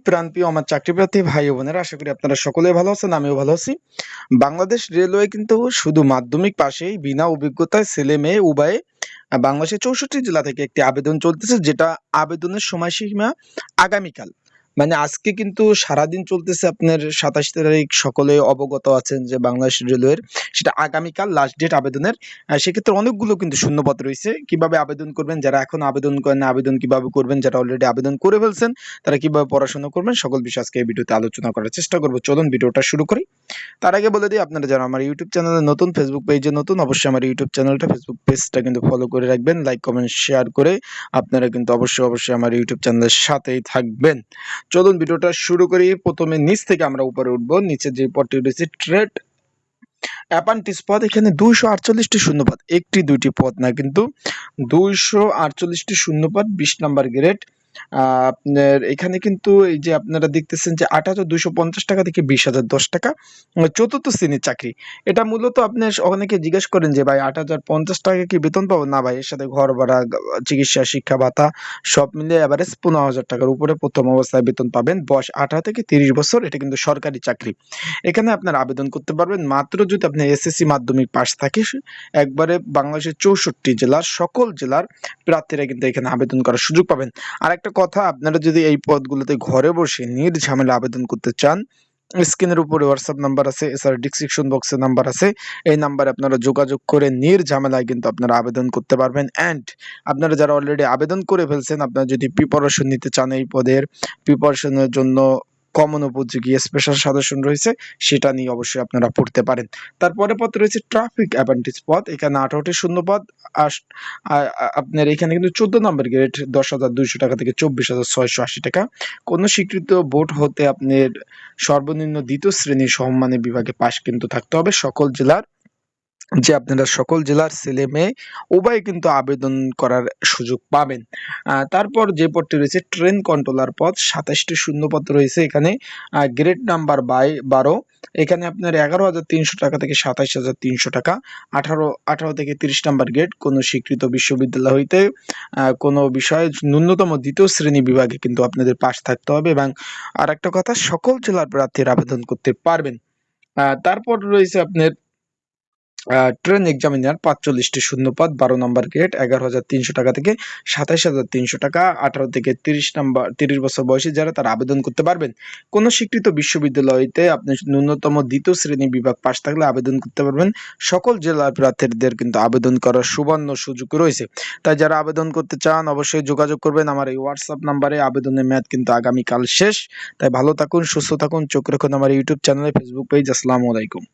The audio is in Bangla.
প্রাণপ্রিয় আমার চাকরিপ্রার্থী ভাই ও বোনেরা, আশা করি আপনারা সকলেই ভালো আছেন, আমিও ভালো আছি। বাংলাদেশ রেলওয়ে কিন্তু শুধু মাধ্যমিক পাশেই বিনা অভিজ্ঞতায় ছেলে-মেয়ে উভয়ে বাংলাদেশের ৬৪ জেলা থেকে একটি আবেদন চলতেছে, যেটা আবেদনের সময়সীমা আগামীকাল। মানে আজকে কিন্তু সারাদিন চলতেছে আপনার ২৭ তারিখ, সকলে অবগত আছেন যে বাংলাদেশ রেলওয়ের সেটা আগামীকাল লাস্ট ডেট আবেদনের। সেক্ষেত্রে অনেকগুলো কিন্তু শূন্যপদ রয়েছে। কিভাবে আবেদন করবেন, যারা এখনো আবেদন করেন না আবেদন কিভাবে করবেন, যারা অলরেডি আবেদন করে ফেলছেন তারা কিভাবে পড়াশোনা করবেন, সকল বিষয় আজকে এই ভিডিওতে আলোচনা করার চেষ্টা করব। চলুন ভিডিওটা শুরু করি। তার আগে বলে দিই, আপনারা যারা আমার ইউটিউব চ্যানেলে নতুন, ফেসবুক পেজে নতুন, অবশ্যই আমার ইউটিউব চ্যানেলটা, ফেসবুক পেজটা কিন্তু ফলো করে রাখবেন। লাইক, কমেন্ট, শেয়ার করে আপনারা কিন্তু অবশ্যই আমার ইউটিউব চ্যানেলের সাথেই থাকবেন। চলুন ভিডিওটা শুরু করি। প্রথমে নিচ থেকে আমরা উপরে উঠবো। নিচে যে পদটি রয়েছে ট্রেড অ্যাপান্টিস পদ, এখানে 248টি শূন্যপদ, একটি দুইটি পদ না, কিন্তু 248টি শূন্যপদ, 20 নাম্বার গ্রেড। আপনার এখানে কিন্তু এই যে আপনারা দেখতেছেন যে ৮,২৫০ টাকা থেকে ২০,০১০ টাকা, চতুর্থ শ্রেণীর চাকরি। এটা মূলত আপনার অনেকে জিজ্ঞেস করেন যে ভাই ৮,০৫০ টাকা কি বেতন পাবো? না ভাই, এর সাথে ঘর ভাড়া, চিকিৎসা, শিক্ষা ভাতা সব মিলিয়ে এভারেজ ১৫,০০০ টাকার উপরে প্রথম অবস্থায় বেতন পাবেন। বয়স ১৮ থেকে ৩০ বছর। এটা কিন্তু সরকারি চাকরি। এখানে আপনারা আবেদন করতে পারবেন মাত্র যদি আপনার এসএসসি মাধ্যমিক পাস থাকে। একবারে বাংলাদেশের ৬৪ জেলার সকল জেলার প্রার্থীরা কিন্তু এখানে আবেদন করার সুযোগ পাবেন। আরেকটা কথা, আপনারা যদি এই পদগুলোতে ঘরে বসে নির্ঝামেলা আবেদন করতে চান, স্ক্রিনের উপরে হোয়াটসঅ্যাপ নাম্বার আছে, এছাড়া ডিসক্রিপশন বক্সে নাম্বার আছে। এই নাম্বারে আপনারা যোগাযোগ করে নির্ঝামেলায় কিন্তু আপনারা আবেদন করতে পারবেন। অ্যান্ড আপনারা যারা অলরেডি আবেদন করে ফেলছেন, আপনারা যদি প্রিপারেশন নিতে চান এই পদের, প্রিপারেশনের জন্য কমন উপযোগী স্পেশাল সাজেশন রয়েছে, সেটা নিয়ে অবশ্যই আপনারা পড়তে পারেন। তারপরে পদ রয়েছে ট্রাফিক অ্যাপ্রেন্টিস পদ, এখানে ১৮টি শূন্যপদ। আপনার এখানে কিন্তু ১৪ নম্বর গ্রেড, ১০,২০০ টাকা থেকে ২৪,৬৮০ টাকা। কোন স্বীকৃত বোর্ড হতে আপনার সর্বনিম্ন দ্বিতীয় শ্রেণীর সমমানের বিভাগে পাশ কিন্তু থাকতে হবে। সকল জেলার ছেলে মেয়ে উভয় কিন্তু আবেদন করার সুযোগ পাবেন। তারপর যে পদটি রয়েছে ট্রেন কন্ট্রোলার পদ, ২৭টি শূন্যপদ রয়েছে এখানে। গ্রেড নাম্বার ১২, এখানে আপনার ১১,৩০০ টাকা থেকে ২৭,৩০০ টাকা। ১৮ থেকে ৩০ নাম্বার গ্রেড, কোনো স্বীকৃত বিশ্ববিদ্যালয় হইতে কোনো বিষয়ে ন্যূনতম দ্বিতীয় শ্রেণী বিভাগে কিন্তু আপনাদের পাশ থাকতে হবে। এবং আর একটা কথা, সকল জেলার প্রার্থীরা আবেদন করতে পারবেন। তারপর রয়েছে আপনার ট্রেন এক্সামিনার, ৪৫টি শূন্যপদ, ১২ নম্বর গ্রেড, ১১,৩০০ টাকা থেকে ২৭,৩০০ টাকা। ১৮ থেকে ৩০ বছর বয়সী যারা, তারা আবেদন করতে পারবেন। কোনো স্বীকৃত বিশ্ববিদ্যালয় হইতে আপনি ন্যূনতম দ্বিতীয় শ্রেণী বিভাগ পাশ থাকলে আবেদন করতে পারবেন। সকল জেলার প্রার্থীদের কিন্তু আবেদন করার সুবর্ণ সুযোগ রয়েছে। তাই যারা আবেদন করতে চান অবশ্যই যোগাযোগ করবেন আমার এই হোয়াটসঅ্যাপ নাম্বারে। আবেদনের মেয়াদ কিন্তু আগামীকাল শেষ। তাই ভালো থাকুন, সুস্থ থাকুন, চোখ রাখুন আমার ইউটিউব চ্যানেলে, ফেসবুক পেজ। আসসালামু আলাইকুম।